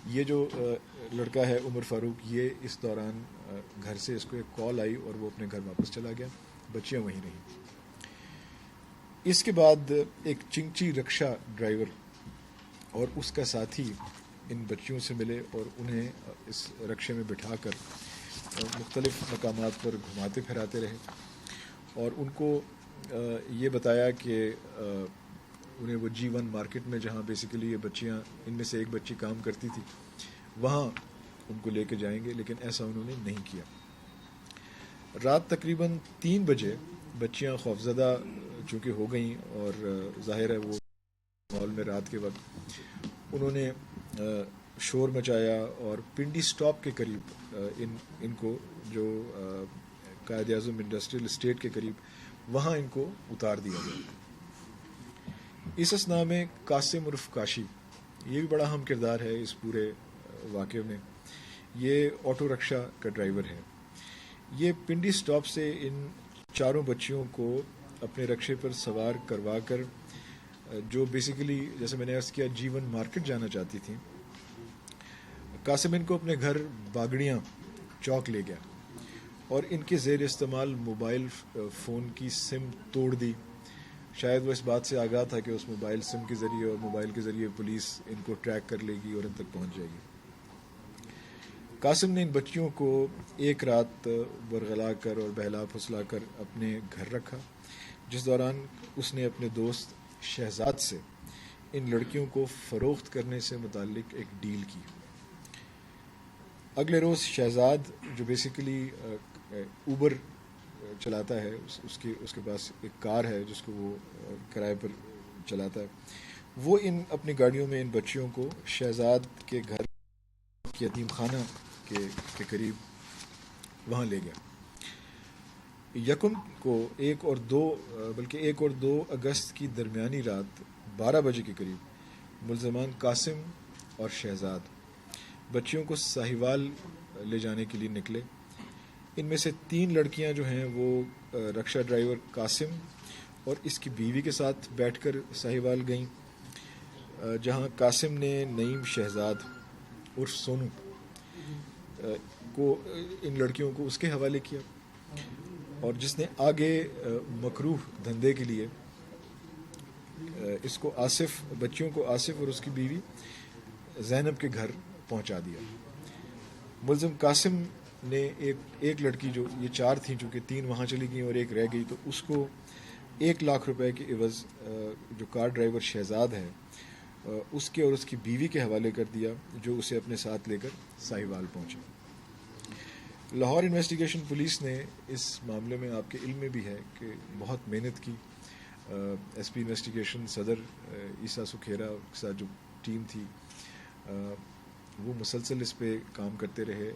یہ جو لڑکا ہے عمر فاروق، یہ اس دوران گھر سے اس کو ایک کال آئی اور وہ اپنے گھر واپس چلا گیا، بچیاں وہیں رہیں۔ اس کے بعد ایک چنگچی رکشہ ڈرائیور اور اس کا ساتھی ان بچیوں سے ملے اور انہیں اس رکشے میں بٹھا کر مختلف مقامات پر گھماتے پھراتے رہے اور ان کو یہ بتایا کہ انہیں وہ G1 مارکیٹ میں، جہاں بیسیکلی یہ بچیاں، ان میں سے ایک بچی کام کرتی تھی، وہاں ان کو لے کے جائیں گے، لیکن ایسا انہوں نے نہیں کیا۔ رات تقریباً 3 بجے بچیاں خوفزدہ چونکہ ہو گئیں اور ظاہر ہے وہ مال میں رات کے وقت، انہوں نے شور مچایا اور پنڈی سٹاپ کے قریب ان کو، جو قائد اعظم انڈسٹریل اسٹیٹ کے قریب، وہاں ان کو اتار دیا گیا۔ اس اثناء میں قاسم عرف کاشی، یہ بھی بڑا اہم کردار ہے اس پورے واقعے میں، یہ آٹو رکشہ کا ڈرائیور ہے۔ یہ پنڈی سٹاپ سے ان 4 بچیوں کو اپنے رکشے پر سوار کروا کر، جو بیسیکلی جیسے میں نے عرض کیا G1 مارکیٹ جانا چاہتی تھیں، قاسم ان کو اپنے گھر باگڑیاں چوک لے گیا اور ان کے زیر استعمال موبائل فون کی سم توڑ دی۔ شاید وہ اس بات سے آگاہ تھا کہ اس موبائل سم کے ذریعے اور موبائل کے ذریعے پولیس ان کو ٹریک کر لے گی اور ان تک پہنچ جائے گی۔ قاسم نے ان بچیوں کو ایک رات ورغلا کر اور بہلا پھسلا کر اپنے گھر رکھا، جس دوران اس نے اپنے دوست شہزاد سے ان لڑکیوں کو فروخت کرنے سے متعلق ایک ڈیل کی۔ اگلے روز شہزاد، جو بیسیکلی اوبر چلاتا ہے، اس کے پاس ایک کار ہے جس کو وہ کرائے پر چلاتا ہے، وہ اپنی گاڑیوں میں ان بچیوں کو شہزاد کے گھر کے یتیم خانہ کے قریب وہاں لے گیا۔ یکم کو 1 اور 2 اگست کی درمیانی رات 12 بجے کے قریب ملزمان قاسم اور شہزاد بچیوں کو ساہیوال لے جانے کے لیے نکلے۔ ان میں سے 3 لڑکیاں جو ہیں وہ رکشہ ڈرائیور قاسم اور اس کی بیوی کے ساتھ بیٹھ کر ساہیوال گئیں، جہاں قاسم نے نعیم شہزاد عرف سونو کو، ان لڑکیوں کو اس کے حوالے کیا، اور جس نے آگے مکروہ دھندے کے لیے اس کو بچیوں کو آصف اور اس کی بیوی زینب کے گھر پہنچا دیا۔ ملزم قاسم نے ایک لڑکی، جو یہ 4 تھیں، چونکہ 3 وہاں چلی گئیں اور ایک رہ گئی، تو اس کو 1 لاکھ روپے کے عوض جو کار ڈرائیور شہزاد ہے اس کے اور اس کی بیوی کے حوالے کر دیا، جو اسے اپنے ساتھ لے کر ساہیوال پہنچے۔ لاہور انویسٹیگیشن پولیس نے اس معاملے میں، آپ کے علم میں بھی ہے کہ بہت محنت کی، ایس پی انویسٹیگیشن صدر عیسیٰ سکھیرا کے ساتھ جو ٹیم تھی وہ مسلسل اس پہ کام کرتے رہے۔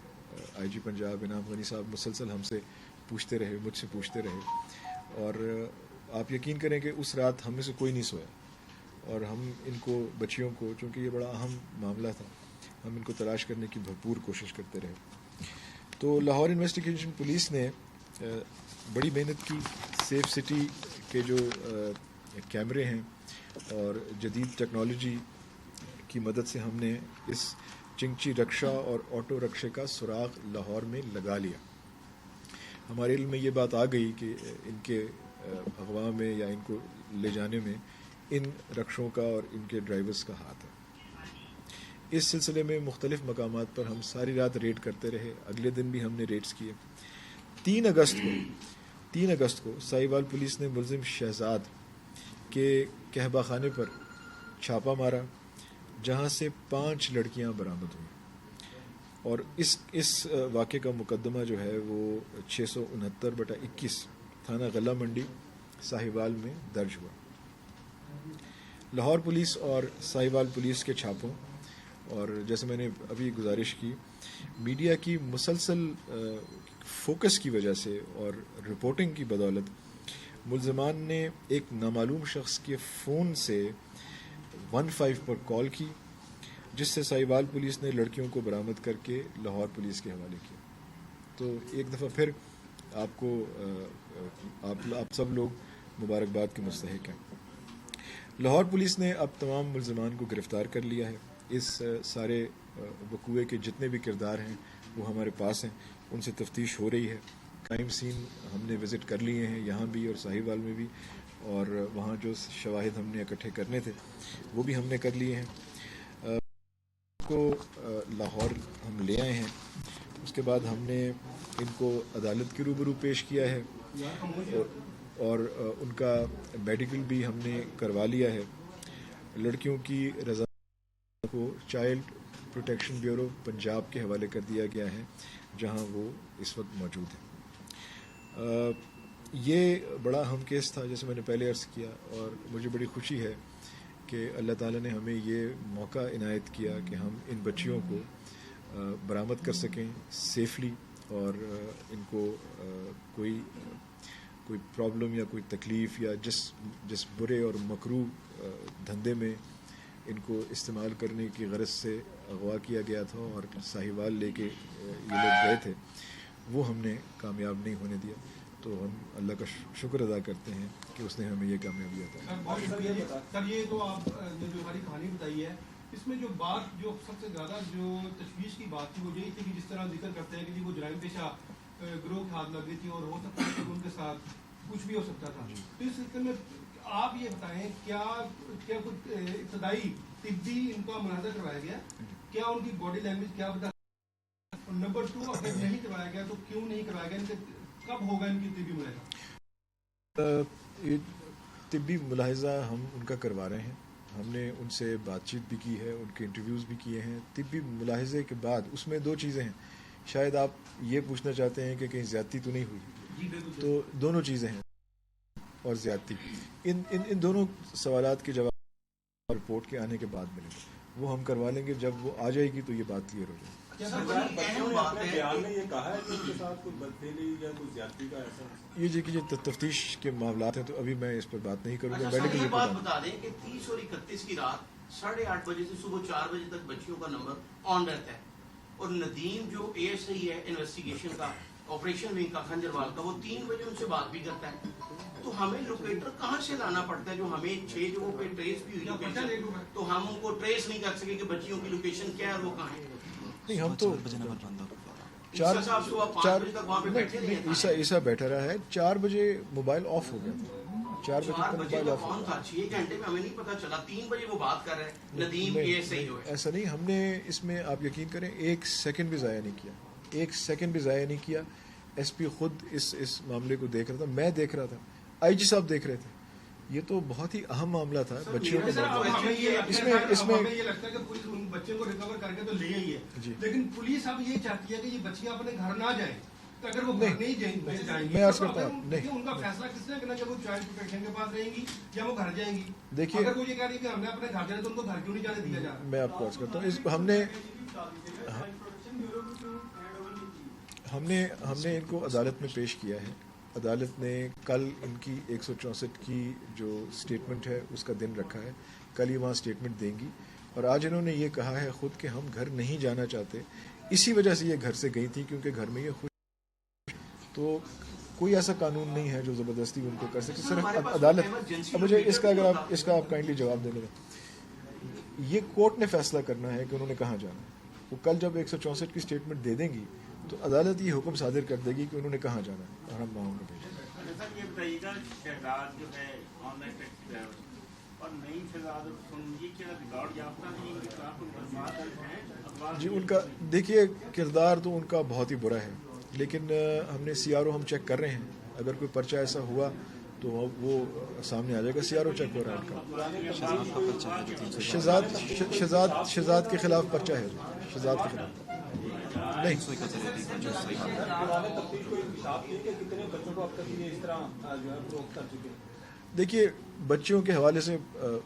آئی جی پنجاب انعام غنی صاحب مسلسل ہم سے پوچھتے رہے، مجھ سے پوچھتے رہے، اور آپ یقین کریں کہ اس رات ہم میں سے کوئی نہیں سویا، اور ہم ان کو، بچیوں کو، چونکہ یہ بڑا اہم معاملہ تھا، ہم ان کو تلاش کرنے کی بھرپور کوشش کرتے رہے۔ تو لاہور انویسٹیگیشن پولیس نے بڑی محنت کی۔ سیف سٹی کے جو کیمرے ہیں اور جدید ٹیکنالوجی کی مدد سے ہم نے اس چنگچی رکشہ اور آٹو رکشے کا سراغ لاہور میں لگا لیا۔ ہمارے علم میں یہ بات آ گئی کہ ان کے اغوا میں یا ان کو لے جانے میں ان رکشوں کا اور ان کے ڈرائیورز کا ہاتھ ہے۔ اس سلسلے میں مختلف مقامات پر ہم ساری رات ریڈ کرتے رہے، اگلے دن بھی ہم نے ریڈز کیے۔ 3 اگست کو ساہیوال پولیس نے ملزم شہزاد کے کہبہ خانے پر چھاپا مارا، جہاں سے 5 لڑکیاں برآمد ہوئیں، اور اس واقعے کا مقدمہ جو ہے وہ 669/21 تھانہ غلہ منڈی ساہیوال میں درج ہوا۔ لاہور پولیس اور ساہیوال پولیس کے چھاپوں، اور جیسے میں نے ابھی گزارش کی، میڈیا کی مسلسل فوکس کی وجہ سے اور رپورٹنگ کی بدولت، ملزمان نے ایک نامعلوم شخص کے فون سے 15 پر کال کی، جس سے ساہیوال پولیس نے لڑکیوں کو برآمد کر کے لاہور پولیس کے حوالے کیا۔ تو ایک دفعہ پھر آپ سب لوگ مبارکباد کے مستحق ہیں۔ لاہور پولیس نے اب تمام ملزمان کو گرفتار کر لیا ہے اس سارے وقوعے کے جتنے بھی کردار ہیں وہ ہمارے پاس ہیں، ان سے تفتیش ہو رہی ہے. کرائم سین ہم نے وزٹ کر لیے ہیں یہاں بھی اور ساہیوال میں بھی، اور وہاں جو شواہد ہم نے اکٹھے کرنے تھے وہ بھی ہم نے کر لیے ہیں. کو لاہور ہم لے آئے ہیں، اس کے بعد ہم نے ان کو عدالت کے روبرو پیش کیا ہے اور ان کا میڈیکل بھی ہم نے کروا لیا ہے. لڑکیوں کی رضا کو چائلڈ پروٹیکشن بیورو پنجاب کے حوالے کر دیا گیا ہے جہاں وہ اس وقت موجود ہیں. یہ بڑا اہم کیس تھا جیسے میں نے پہلے عرض کیا، اور مجھے بڑی خوشی ہے کہ اللہ تعالیٰ نے ہمیں یہ موقع عنایت کیا کہ ہم ان بچیوں کو برآمد کر سکیں سیفلی، اور ان کو کوئی پرابلم یا کوئی تکلیف یا جس برے اور مکروہ دھندے میں ان کو استعمال کرنے کی غرض سے اغوا کیا گیا تھا اور ساہیوال لے کے یہ لوگ گئے تھے، وہ ہم نے کامیاب نہیں ہونے دیا. تو ہم اللہ کا شکر ادا کرتے ہیں کہ اس نے ہمیں یہ کامیابی عطا کی. سر یہ تو آپ نے جو ہماری کہانی بتائی ہے، اس میں جو بات جو سب سے زیادہ جو تشویش کی بات تھی وہ یہی تھی کہ جس طرح ذکر کرتے ہیں کہ وہ جرائم پیشہ گروہ کے ہاتھ لگ گئی تھی اور ہو سکتا ہے کہ ان کے ساتھ کچھ بھی ہو سکتا تھا. تو اس سلسلے میں آپ یہ بتائیں کیا کچھ ابتدائی طبی ان کا ملاحظہ کروایا گیا؟ کیا ان کی باڈی لینگویج کیا بتا؟ اور نمبر 2، اگر نہیں کروایا گیا تو کیوں نہیں کروایا گیا؟ ان کے کب ہوگا ان کی طبی ملاحظہ؟ طبی ملاحظہ ہم ان کا کروا رہے ہیں. ہم نے ان سے بات چیت بھی کی ہے، ان کے انٹرویوز بھی کیے ہیں. طبی ملاحظے کے بعد اس میں 2 چیزیں ہیں. شاید آپ یہ پوچھنا چاہتے ہیں کہ کہیں زیادتی تو نہیں ہوئی، تو دونوں چیزیں ہیں اور زیادتی. ان دونوں سوالات کے جواب رپورٹ کے آنے کے بعد ملیں گے، وہ ہم کروا لیں گے. جب وہ آ جائے گی تو یہ بات کلیئر ہو جائے گی. یہ جی کہ تفتیش کے معاملات ہیں تو ابھی میں اس پر بات نہیں کروں گا. یہ بات بتا دیں کہ 30 اور 31 کی رات 8:30 بجے سے صبح 4 بجے تک بچیوں کا نمبر آن رہتا ہے، اور ندیم جو اے ایس آئی ہے انویسٹیگیشن کا، آپریشن ونگ کا، کھنجروال کا، وہ 3 بجے ان سے بات بھی کرتا ہے. تو ہمیں لوکیٹر کہاں سے لانا پڑتا ہے جو ہمیں 6 جگہوں پہ ٹریس بھی ہوئی لوکیشن، تو ہم ان کو ٹریس نہیں کر سکے کہ بچیوں کی لوکیشن کیا ہے، وہ کہاں ہے. نہیں، ہم تو عیسیٰ بیٹھا رہا ہے. 4 بجے موبائل آف ہو گیا تھا. 4 بجے کا فون تھا، 6 گھنٹے میں ہمیں نہیں پتا چلا. 3 بجے وہ بات کر رہے ہیں ندیم اے سے جو ہے. ایسا نہیں، ہم نے اس میں آپ یقین کریں 1 سیکنڈ بھی ضائع نہیں کیا. 1 سیکنڈ بھی ضائع نہیں کیا. ایس پی خود اس معاملے کو دیکھ رہا تھا، میں دیکھ رہا تھا، آئی جی صاحب دیکھ رہے تھے. یہ تو بہت ہی اہم معاملہ تھا بچیوں کے بارے میں. اس میں یہ لگتا ہے کہ پولیس ان بچوں کو ریکور کر کے تو لے آئی ہے، لیکن پولیس اب یہ چاہتی ہے کہ یہ بچیاں اپنے گھر نہ جائیں. تو اگر وہ گھر نہیں جائیں گی میں عرض کرتا ہوں نہیں، ان کا فیصلہ کس نے کرنا کہ وہ چائلڈ پروٹیکشن کے پاس رہیں گی یا وہ گھر جائیں گی؟ دیکھیے، اگر وہ یہ کہہ رہی ہے کہ ہم نے اپنے گھر جانا تو ان کو گھر کیوں نہیں جانے دیا جا رہا؟ میں آپ کو عرض کرتا ہوں، ہم نے ان کو عدالت میں پیش کیا ہے. عدالت نے کل ان کی 164 کی جو سٹیٹمنٹ ہے اس کا دن رکھا ہے. کل ہی وہاں سٹیٹمنٹ دیں گی، اور آج انہوں نے یہ کہا ہے خود کہ ہم گھر نہیں جانا چاہتے. اسی وجہ سے یہ گھر سے گئی تھی کیونکہ گھر میں یہ خوش. تو کوئی ایسا قانون نہیں ہے جو زبردستی ان کو کر سکے. صرف عدالت. مجھے اس کا آپ کائنڈلی جواب دے دیں. یہ کورٹ نے فیصلہ کرنا ہے کہ انہوں نے کہاں جانا ہے. وہ کل جب 164 کی سٹیٹمنٹ دے دیں گی تو عدالت یہ حکم صادر کر دے گی کہ انہوں نے کہاں جانا ہے اور ہم وہاں کو بھیجیں گے. یہ بتائیے گا شہزاد جو ہے آن لائن ٹیکسی ڈرائیور اور نئی شہزاد یہ کیا ریکارڈ یافتہ نہیں؟ جی ان کا دیکھیے کردار تو ان کا بہت ہی برا ہے، لیکن ہم نے سی آر او ہم چیک کر رہے ہیں. اگر کوئی پرچہ ایسا ہوا تو وہ سامنے آ جائے گا. سی آر او چیک ہو رہا ہے ان کا. شہزاد کے خلاف پرچہ ہے. شہزاد کے خلاف نہیں. دیکھیے بچیوں کے حوالے سے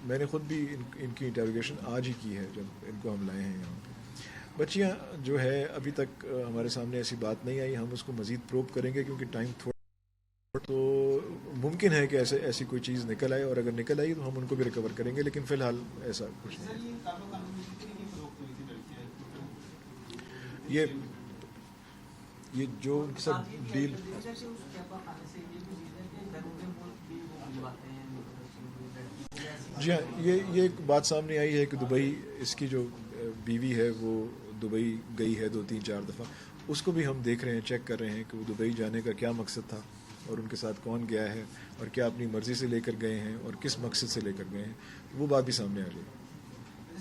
میں نے خود بھی ان کی انٹروگیشن آج ہی کی ہے جب ان کو ہم لائے ہیں یہاں پہ. بچیاں جو ہے ابھی تک ہمارے سامنے ایسی بات نہیں آئی. ہم اس کو مزید پروب کریں گے کیونکہ ٹائم تھوڑا، تو ممکن ہے کہ ایسی کوئی چیز نکل آئے، اور اگر نکل آئی تو ہم ان کو بھی ریکور کریں گے، لیکن فی الحال ایسا کچھ نہیں. یہ جو سب ڈیل جی ہاں، یہ ایک بات سامنے آئی ہے کہ دبئی اس کی جو بیوی ہے وہ دبئی گئی ہے 2-3-4 دفعہ, اس کو بھی ہم دیکھ رہے ہیں, چیک کر رہے ہیں کہ وہ دبئی جانے کا کیا مقصد تھا اور ان کے ساتھ کون گیا ہے اور کیا اپنی مرضی سے لے کر گئے ہیں اور کس مقصد سے لے کر گئے ہیں, وہ بات بھی سامنے آ رہی ہے.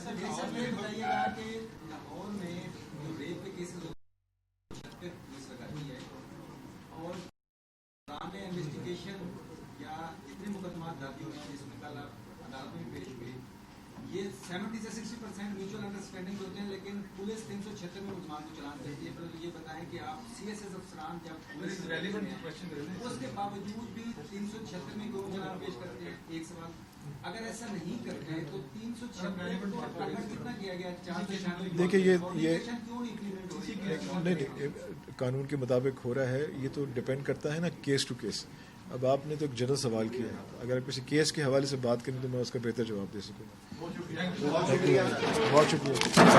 سر یہ بتائیے گا کہ لاہور میں جو ریپ کے کیسز پولیس لگاتی ہے اور دوران انویسٹیگیشن یا جتنے مقدمات درج ہوئے ہیں جس میں کل عدالت میں پیش ہوئے, یہ 70 سے 60% میوچل انڈرسٹینڈنگ ہوتے ہیں, لیکن پولیس 376 میں ملزمان کو چلان کرتی ہے. پر یہ بتائیں کہ آپ سی ایس ایس افسران جب اس کے باوجود بھی 376 میں کیوں چلان پیش کرتے ہیں؟ ایک سوال, اگر ایسا نہیں کرتے ہیں تو 376 کتنا کیا گیا؟ 496. دیکھیں یہ نہیں قانون کے مطابق ہو رہا ہے, یہ تو ڈپینڈ کرتا ہے نا کیس ٹو کیس. اب آپ نے تو ایک جنرل سوال کیا ہے, اگر کسی کیس کے حوالے سے بات کریں تو میں اس کا بہتر جواب دے سکوں گا. بہت شکریہ.